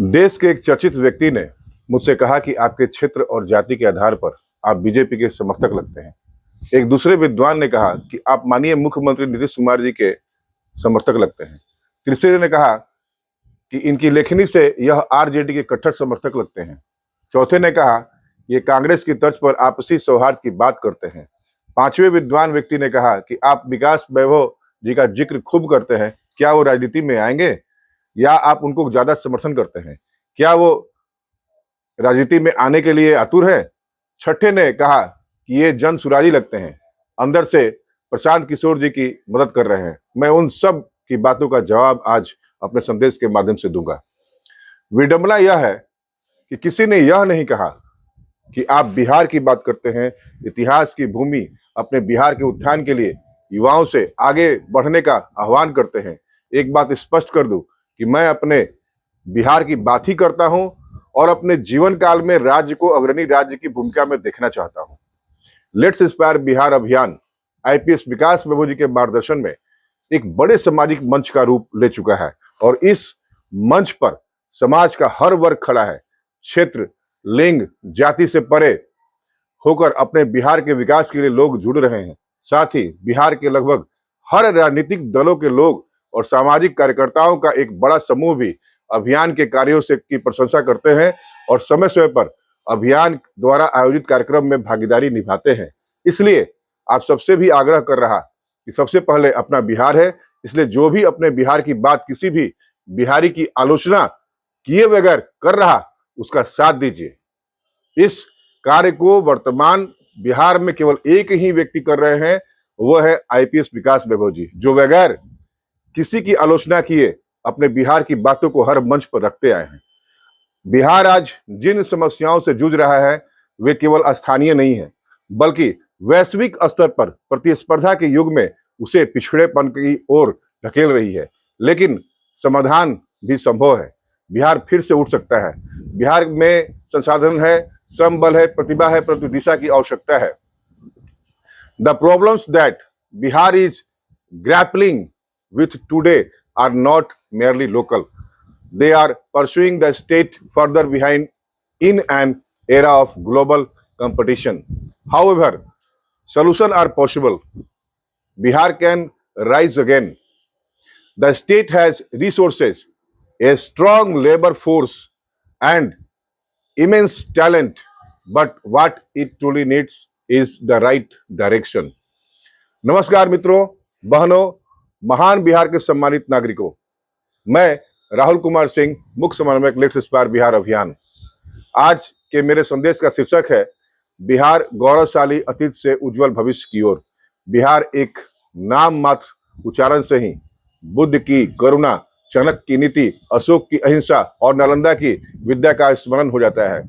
देश के एक चर्चित व्यक्ति ने मुझसे कहा कि आपके क्षेत्र और जाति के आधार पर आप बीजेपी के समर्थक लगते हैं। एक दूसरे विद्वान ने कहा कि आप माननीय मुख्यमंत्री नीतीश कुमार जी के समर्थक लगते हैं। तीसरे ने कहा कि इनकी लेखनी से यह आरजेडी के कट्टर समर्थक लगते हैं। चौथे ने कहा ये कांग्रेस की तर्ज पर आपसी सौहार्द की बात करते हैं। पांचवें विद्वान व्यक्ति ने कहा कि आप विकास वैभव जी का जिक्र खूब करते हैं, क्या वो राजनीति में आएंगे या आप उनको ज्यादा समर्थन करते हैं? क्या वो राजनीति में आने के लिए आतुर है? छठे ने कहा कि ये जन सुराजी लगते हैं, अंदर से प्रशांत किशोर जी की मदद कर रहे हैं। मैं उन सब की बातों का जवाब आज अपने संदेश के माध्यम से दूंगा। विडंबना यह है कि किसी ने यह नहीं कहा कि आप बिहार की बात करते हैं, इतिहास की भूमि अपने बिहार के उत्थान के लिए युवाओं से आगे बढ़ने का आह्वान करते हैं। एक बात स्पष्ट कर दूं कि मैं अपने बिहार की बात ही करता हूं और अपने जीवन काल में राज्य को अग्रणी राज्य की भूमिका में देखना चाहता हूं। लेट्स इंस्पायर बिहार अभियान आईपीएस विकास वैभव जी के मार्गदर्शन में एक बड़े सामाजिक मंच का रूप ले चुका है और इस मंच पर समाज का हर वर्ग खड़ा है। क्षेत्र, लिंग, जाति से परे होकर अपने बिहार के विकास के लिए लोग जुड़ रहे हैं। साथ ही बिहार के लगभग हर राजनीतिक दलों के लोग और सामाजिक कार्यकर्ताओं का एक बड़ा समूह भी अभियान के कार्यों से की प्रशंसा करते हैं और समय समय पर अभियान द्वारा आयोजित कार्यक्रम में भागीदारी निभाते हैं। इसलिए आप सबसे भी आग्रह कर रहा कि सबसे पहले अपना बिहार है, इसलिए जो भी अपने बिहार की बात किसी भी बिहारी की आलोचना किए बगैर कर रहा उसका साथ दीजिए। इस कार्य को वर्तमान बिहार में केवल एक ही व्यक्ति कर रहे हैं, वो है आईपीएस विकास वैभव जी, जो बगैर किसी की आलोचना किए अपने बिहार की बातों को हर मंच पर रखते आए हैं। बिहार आज जिन समस्याओं से जूझ रहा है वे केवल स्थानीय नहीं है, बल्कि वैश्विक स्तर पर प्रतिस्पर्धा के युग में उसे पिछड़ेपन की ओर ढकेल रही है। लेकिन समाधान भी संभव है। बिहार फिर से उठ सकता है। बिहार में संसाधन है, श्रम बल है, प्रतिभा है, परंतु दिशा की आवश्यकता है। The problems that Bihar is grappling with today are not merely local. They are pursuing the state further behind in an era of global competition. However, solutions are possible. Bihar can rise again. The state has resources, a strong labor force, and immense talent. But what it truly needs is the right direction. नमस्कार मित्रों, बहनों, महान बिहार के सम्मानित नागरिकों, मैं राहुल कुमार सिंह, मुख्य समन्वयक लेट्स इंस्पायर बिहार अभियान। आज के मेरे संदेश का शीर्षक है बिहार गौरवशाली अतीत से उज्जवल भविष्य की ओर। बिहार एक नाम मात्र उच्चारण से ही बुद्ध की करुणा, चाणक्य की नीति, अशोक की अहिंसा और नालंदा की विद्या का स्मरण हो जाता है।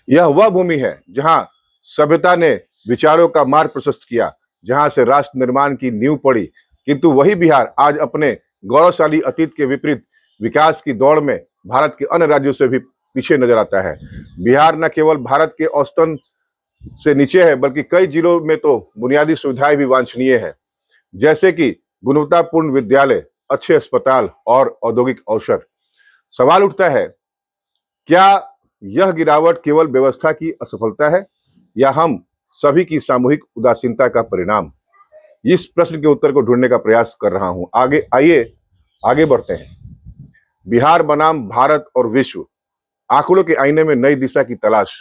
यह वह भूमि है जहां सभ्यता ने विचारों का मार्ग प्रशस्त किया, जहां से राष्ट्र निर्माण की नींव पड़ी। किंतु वही बिहार आज अपने गौरवशाली अतीत के विपरीत विकास की दौड़ में भारत के अन्य राज्यों से भी पीछे नजर आता है। बिहार न केवल भारत के औसतन से नीचे है, बल्कि कई जिलों में तो बुनियादी सुविधाएं भी वांछनीय है, जैसे कि गुणवत्तापूर्ण विद्यालय, अच्छे अस्पताल और औद्योगिक अवसर। सवाल उठता है, क्या यह गिरावट केवल व्यवस्था की असफलता है या हम सभी की सामूहिक उदासीनता का परिणाम? इस प्रश्न के उत्तर को ढूंढने का प्रयास कर रहा हूं। आगे बढ़ते हैं। बिहार बनाम भारत और विश्व, आंकड़ों के आईने में नई दिशा की तलाश।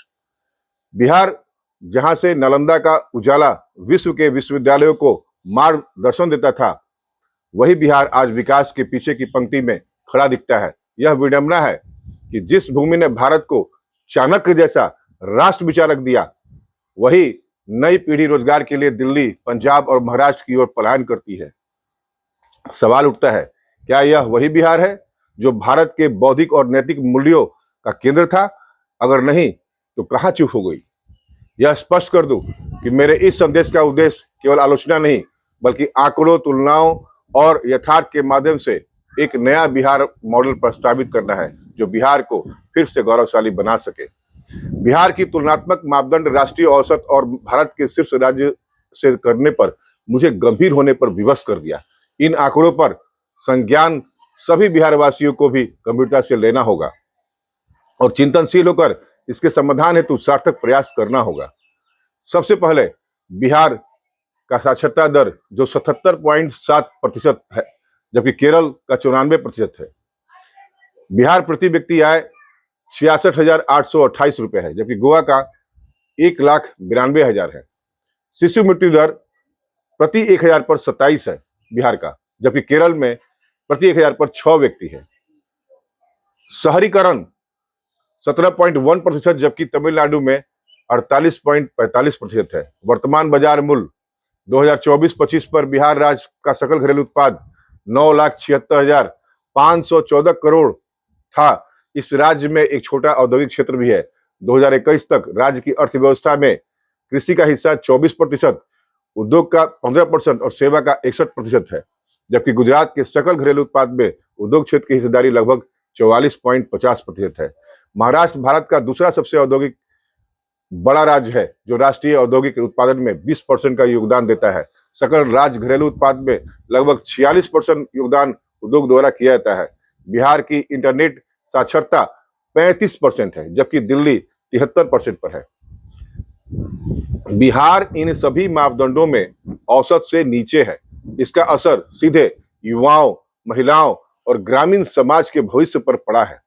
बिहार जहां से नालंदा का उजाला विश्व के विश्वविद्यालयों को मार्गदर्शन देता था, वही बिहार आज विकास के पीछे की पंक्ति में खड़ा दिखता है। यह विडंबना है कि जिस भूमि ने भारत को चाणक्य जैसा राष्ट्र विचारक दिया, वही नई पीढ़ी रोजगार के लिए दिल्ली, पंजाब और महाराष्ट्र की ओर पलायन करती है। सवाल उठता है, क्या यह वही बिहार है जो भारत के बौद्धिक और नैतिक मूल्यों का केंद्र था? अगर नहीं तो कहां चूक हो गई? यह स्पष्ट कर दूं कि मेरे इस संदेश का उद्देश्य केवल आलोचना नहीं, बल्कि आंकड़ों, तुलनाओं और यथार्थ के माध्यम से एक नया बिहार मॉडल प्रस्तावित करना है, जो बिहार को फिर से गौरवशाली बना सके। बिहार की तुलनात्मक मापदंड राष्ट्रीय औसत और भारत के शीर्ष राज्य से करने पर मुझे गंभीर होने पर विवश कर दिया। इन आंकड़ों पर संज्ञान सभी बिहार वासियों को भी गंभीरता से लेना होगा और चिंतनशील होकर इसके समाधान हेतु सार्थक प्रयास करना होगा। सबसे पहले बिहार का साक्षरता दर जो 77.7% है, जबकि केरल का 94% है। बिहार प्रति व्यक्ति आय 66,828 रुपए है, जबकि गोवा का 1,92,000 है। शिशु मृत्यु दर प्रति 1,000 पर 27 है बिहार का, जबकि केरल में प्रति 1,000 पर 6 व्यक्ति है। शहरीकरण 17.1%, जबकि तमिलनाडु में 48.45% है। वर्तमान बाजार मूल्य 2024-25 पर बिहार राज्य का सकल घरेलू उत्पाद 9,76,514 करोड़ था। इस राज्य में एक छोटा औद्योगिक क्षेत्र भी है। 2021 तक राज्य की अर्थव्यवस्था में कृषि का हिस्सा 24%, उद्योग का 15% और सेवा का 61% है, जबकि गुजरात के सकल घरेलू उत्पाद में उद्योग क्षेत्र की हिस्सेदारी लगभग 44.50% है। महाराष्ट्र भारत का दूसरा सबसे औद्योगिक बड़ा राज्य है, जो राष्ट्रीय औद्योगिक उत्पादन में 20% का योगदान देता है। सकल राज्य घरेलू उत्पाद में लगभग 46% योगदान उद्योग द्वारा किया जाता है। बिहार की इंटरनेट साक्षरता 35% है, जबकि दिल्ली 73% पर है। बिहार इन सभी मापदंडों में औसत से नीचे है। इसका असर सीधे युवाओं, महिलाओं और ग्रामीण समाज के भविष्य पर पड़ा है।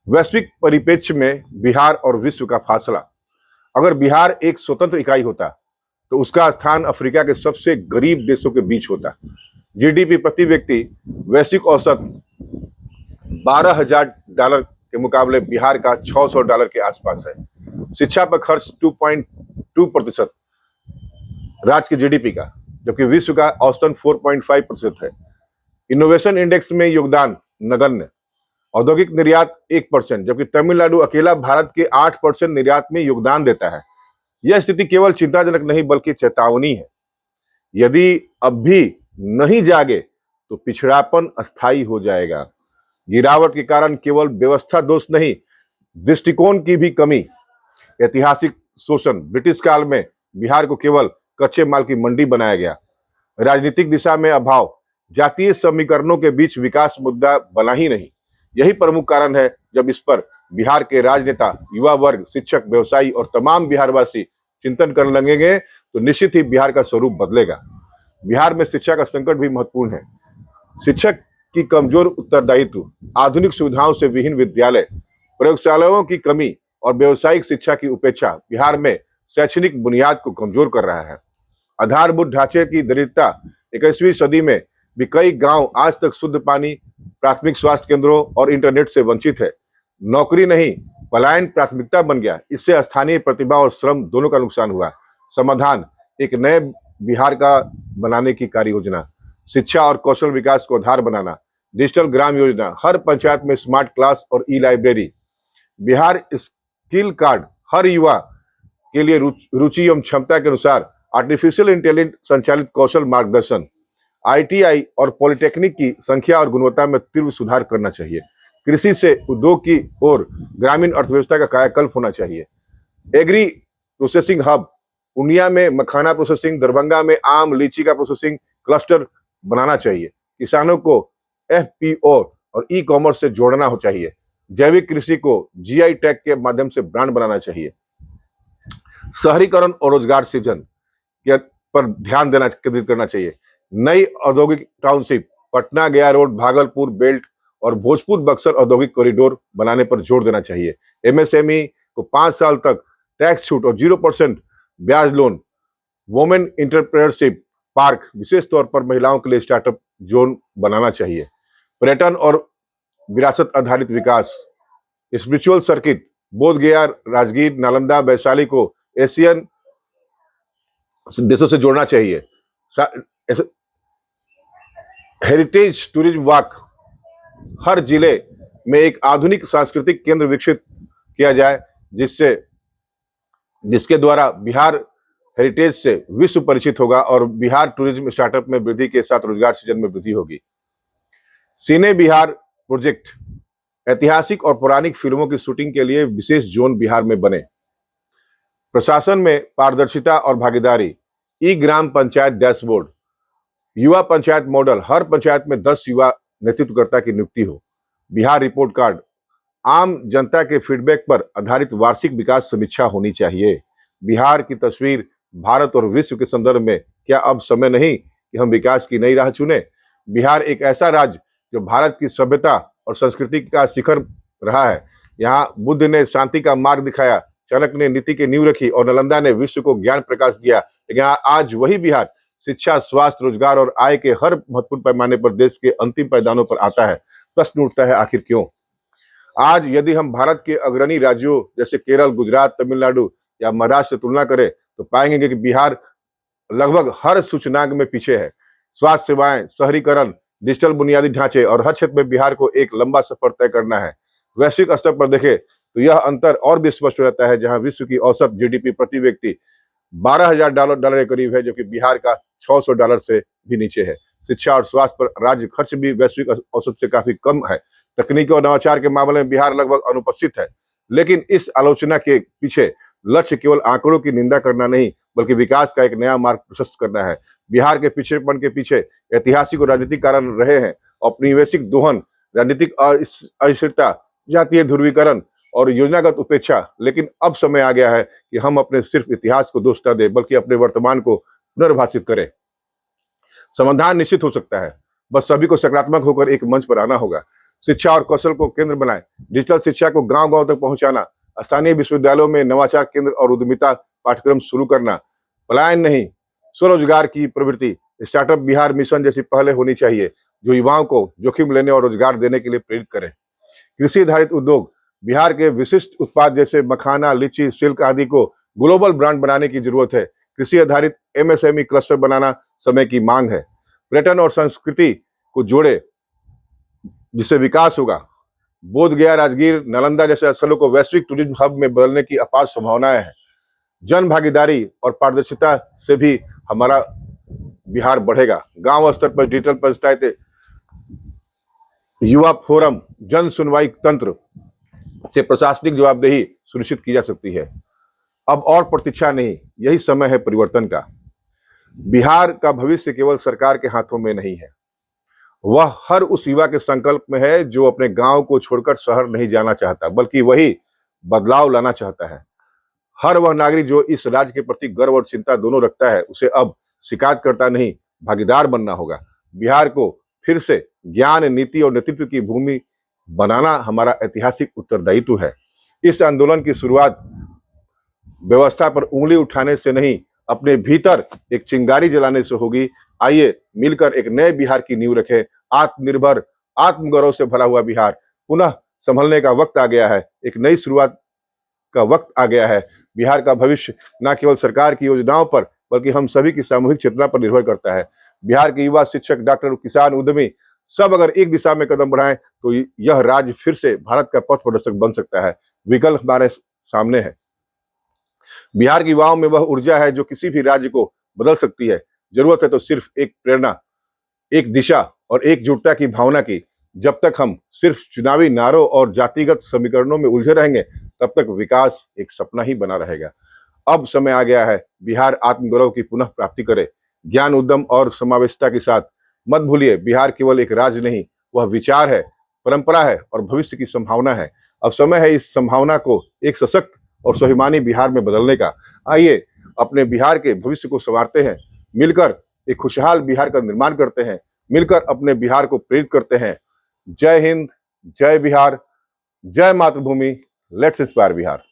वैश्विक परिप्रेक्ष्य में बिहार और विश्व का फासला। अगर बिहार एक स्वतंत्र इकाई होता तो उसका स्थान अफ्रीका के सबसे गरीब देशों के बीच होता। जीडीपी प्रति व्यक्ति वैश्विक औसत $12,000 के मुकाबले बिहार का $600 के आसपास है। शिक्षा पर खर्च 2.2% राज्य के जीडीपी का, जबकि विश्व का औसतन 4.5% है। इनोवेशन इंडेक्स में योगदान नगण्य। औद्योगिक निर्यात 1%, जबकि तमिलनाडु अकेला भारत के 8% निर्यात में योगदान देता है। यह स्थिति केवल चिंताजनक नहीं बल्कि चेतावनी है। यदि अब भी नहीं जागे तो पिछड़ापन अस्थायी हो जाएगा। गिरावट के कारण केवल व्यवस्था दोष नहीं, दृष्टिकोण की भी कमी। ऐतिहासिक शोषण। ब्रिटिश काल में बिहार को केवल कच्चे माल की मंडी बनाया गया। राजनीतिक दिशा में अभाव। जातीय समीकरणों के बीच विकास मुद्दा बना ही नहीं। यही प्रमुख कारण है जब इस पर बिहार के राजनेता, युवा वर्ग, शिक्षक, व्यवसायी और तमाम बिहारवासी चिंतन करने लगेंगे तो निश्चित ही बिहार का स्वरूप बदलेगा। बिहार में शिक्षा का संकट भी महत्वपूर्ण है। शिक्षक की कमजोर उत्तरदायित्व, आधुनिक सुविधाओं से विहीन विद्यालय, प्रयोगशालाओं की कमी और व्यावसायिक शिक्षा की उपेक्षा बिहार में शैक्षणिक बुनियाद को कमजोर कर रहा है। आधारभूत ढांचे की दरिद्रता। 21वीं सदी में भी कई गांव आज तक शुद्ध पानी, प्राथमिक स्वास्थ्य केंद्रों और इंटरनेट से वंचित है। नौकरी नहीं, पलायन प्राथमिकता बन गया। इससे स्थानीय प्रतिभा और श्रम दोनों का नुकसान हुआ। समाधान, एक नए बिहार का बनाने की कार्य योजना। शिक्षा और कौशल विकास को आधार बनाना। डिजिटल ग्राम योजना, हर पंचायत में स्मार्ट क्लास और e library. Bihar skill card, हर युवा के लिए रुचि एवं क्षमता के अनुसार आर्टिफिशियल इंटेलिजेंस संचालित कौशल मार्गदर्शन। आईटीआई और पॉलिटेक्निक की संख्या और गुणवत्ता में तीव्र सुधार करना चाहिए। कृषि से उद्योग की ओर ग्रामीण अर्थव्यवस्था का कायाकल्प होना चाहिए। एग्री प्रोसेसिंग हब, पूर्णिया में मखाना प्रोसेसिंग, दरभंगा में आम लीची का प्रोसेसिंग क्लस्टर बनाना चाहिए। किसानों को एफपीओ और ई कॉमर्स से जोड़ना हो चाहिए। जैविक कृषि को जीआई टैग के माध्यम से ब्रांड बनाना चाहिए। शहरीकरण और रोजगार सृजन पर ध्यान देना केंद्रित करना चाहिए। नई औद्योगिक टाउनशिप, पटना गया रोड, भागलपुर बेल्ट और भोजपुर बक्सर औद्योगिक कॉरिडोर बनाने पर जोर देना चाहिए। एमएसएमई को 5 साल तक टैक्स छूट और 0% ब्याज लोन। वुमेन एंटरप्रेन्योरशिप पार्क, विशेष तौर पर महिलाओं के लिए स्टार्टअप जोन बनाना चाहिए। पर्यटन और विरासत आधारित विकास। स्पिरिचुअल सर्किट, बोध गया, राजगीर, नालंदा, वैशाली को एशियन देशों से जोड़ना चाहिए। हेरिटेज टूरिज्म वॉक, हर जिले में एक आधुनिक सांस्कृतिक केंद्र विकसित किया जाए जिसके द्वारा बिहार हेरिटेज से विश्व परिचित होगा और बिहार टूरिज्म स्टार्टअप में वृद्धि के साथ रोजगार सृजन में वृद्धि होगी। सिने बिहार प्रोजेक्ट, ऐतिहासिक और पौराणिक फिल्मों की शूटिंग के लिए विशेष जोन बिहार में बने। प्रशासन में पारदर्शिता और भागीदारी। ई ग्राम पंचायत डैशबोर्ड, युवा पंचायत मॉडल, हर पंचायत में 10 युवा नेतृत्वकर्ता की नियुक्ति हो। बिहार रिपोर्ट कार्ड, आम जनता के फीडबैक पर आधारित वार्षिक विकास समीक्षा होनी चाहिए। बिहार की तस्वीर भारत और विश्व के संदर्भ में, क्या अब समय नहीं कि हम विकास की नई राह चुने? बिहार एक ऐसा राज्य जो भारत की सभ्यता और संस्कृति का शिखर रहा है। यहाँ बुद्ध ने शांति का मार्ग दिखाया, चाणक्य ने नीति की नींव रखी और नालंदा ने विश्व को ज्ञान प्रकाश दिया। लेकिन आज वही बिहार शिक्षा, स्वास्थ्य, रोजगार और आय के हर महत्वपूर्ण पैमाने पर देश के अंतिम पायदानों पर आता है। प्रश्न उठता है, आखिर क्यों? आज यदि हम भारत के अग्रणी राज्यों जैसे केरल, गुजरात, तमिलनाडु या महाराष्ट्र से तुलना करें तो पाएंगे कि बिहार लगभग हर सूचकांक में पीछे है। स्वास्थ्य सेवाएं, शहरीकरण, डिजिटल बुनियादी ढांचे और हर क्षेत्र में बिहार को एक लंबा सफर तय करना है। वैश्विक स्तर पर देखें तो यह अंतर और भी स्पष्ट हो जाता है, जहां विश्व की औसत जीडीपी प्रति व्यक्ति $12,000 के करीब है, जो कि बिहार का $600 से भी नीचे है। शिक्षा और स्वास्थ्य पर राज्य खर्च भी वैश्विक औसत से काफी कम है। तकनीकी और नवाचार के मामले में बिहार लगभग अनुपस्थित है। लेकिन इस आलोचना के पीछे लक्ष्य केवल आंकड़ों की निंदा करना नहीं, बल्कि विकास का एक नया मार्ग प्रशस्त करना है। बिहार के पिछड़ेपन के पीछे ऐतिहासिक और राजनीतिक कारण रहे हैं। औपनिवेशिक दोहन, राजनीतिक अस्थिरता, जातीय ध्रुवीकरण और योजनागत उपेक्षा। लेकिन अब समय आ गया है कि हम अपने सिर्फ इतिहास को दोष न दें, बल्कि अपने वर्तमान को पुनर्भाषित करें। समाधान निश्चित हो सकता है, बस सभी को सकारात्मक होकर एक मंच पर आना होगा। शिक्षा और कौशल को केंद्र बनाएं, डिजिटल शिक्षा को गांव गांव तक पहुंचाना, स्थानीय विश्वविद्यालयों में नवाचार केंद्र और उद्यमिता पाठ्यक्रम शुरू करना, पलायन नहीं स्वरोजगार की प्रवृत्ति, स्टार्टअप बिहार मिशन जैसी पहले होनी चाहिए जो युवाओं को जोखिम लेने और रोजगार देने के लिए प्रेरित करें। कृषि आधारित उद्योग, बिहार के विशिष्ट उत्पाद जैसे मखाना, लीची, सिल्क आदि को ग्लोबल ब्रांड बनाने की जरूरत है। कृषि आधारित एमएसएमई क्लस्टर बनाना समय की मांग है। पर्यटन और संस्कृति को जोड़े जिससे विकास होगा। बोध गया, राजगीर, नालंदा जैसे स्थलों को वैश्विक टूरिज्म हब में बदलने की अपार संभावनाएं हैं। जन भागीदारी और पारदर्शिता से भी हमारा बिहार बढ़ेगा। गांव स्तर पर डिजिटल पंचायतें, युवा फोरम, जन सुनवाई तंत्र से प्रशासनिक जवाबदेही सुनिश्चित की जा सकती है। अब और प्रतीक्षा नहीं, यही समय है परिवर्तन का। बिहार का भविष्य केवल सरकार के हाथों में नहीं है, वह हर उस युवा के संकल्प में है जो अपने गांव को छोड़कर शहर नहीं जाना चाहता, बल्कि वही बदलाव लाना चाहता है। हर वह नागरिक जो इस राज्य के प्रति गर्व और चिंता दोनों रखता है, उसे अब शिकायत करता नहीं, भागीदार बनना होगा। बिहार को फिर से ज्ञान, नीति और नेतृत्व की भूमि बनाना हमारा ऐतिहासिक उत्तरदायित्व है। इस आंदोलन की शुरुआत व्यवस्था पर उंगली उठाने से नहीं, अपने भीतर एक चिंगारी जलाने से होगी। आइए मिलकर एक नए बिहार की नींव रखें। आत्मनिर्भर, आत्मगौरव से भरा हुआ बिहार पुनः संभलने का वक्त आ गया है। एक नई शुरुआत का वक्त आ गया है। बिहार का भविष्य न केवल सरकार की योजनाओं पर, बल्कि हम सभी की सामूहिक चेतना पर निर्भर करता है। बिहार के युवा, शिक्षक, डॉक्टर, किसान, उद्यमी सब अगर एक दिशा में कदम बढ़ाएं तो यह राज्य फिर से भारत का पथ प्रदर्शक बन सकता है। विकल्प हमारे सामने है। बिहार के युवाओं में वह ऊर्जा है जो किसी भी राज्य को बदल सकती है। जरूरत है तो सिर्फ एक प्रेरणा, एक दिशा और एकजुटता की भावना की। जब तक हम सिर्फ चुनावी नारों और जातिगत समीकरणों में उलझे रहेंगे, तब तक विकास एक सपना ही बना रहेगा। अब समय आ गया है बिहार आत्मगौरव की पुनः प्राप्ति करे, ज्ञान, उद्यम और समावेशिता के साथ। मत भूलिए, बिहार केवल एक राज्य नहीं, वह विचार है, परंपरा है और भविष्य की संभावना है। अब समय है इस संभावना को एक सशक्त और स्वाभिमानी बिहार में बदलने का। आइए अपने बिहार के भविष्य को संवारते हैं, मिलकर एक खुशहाल बिहार का निर्माण करते हैं, मिलकर अपने बिहार को प्रेरित करते हैं। जय हिंद, जय बिहार, जय मातृभूमि। Let's inspire Bihar.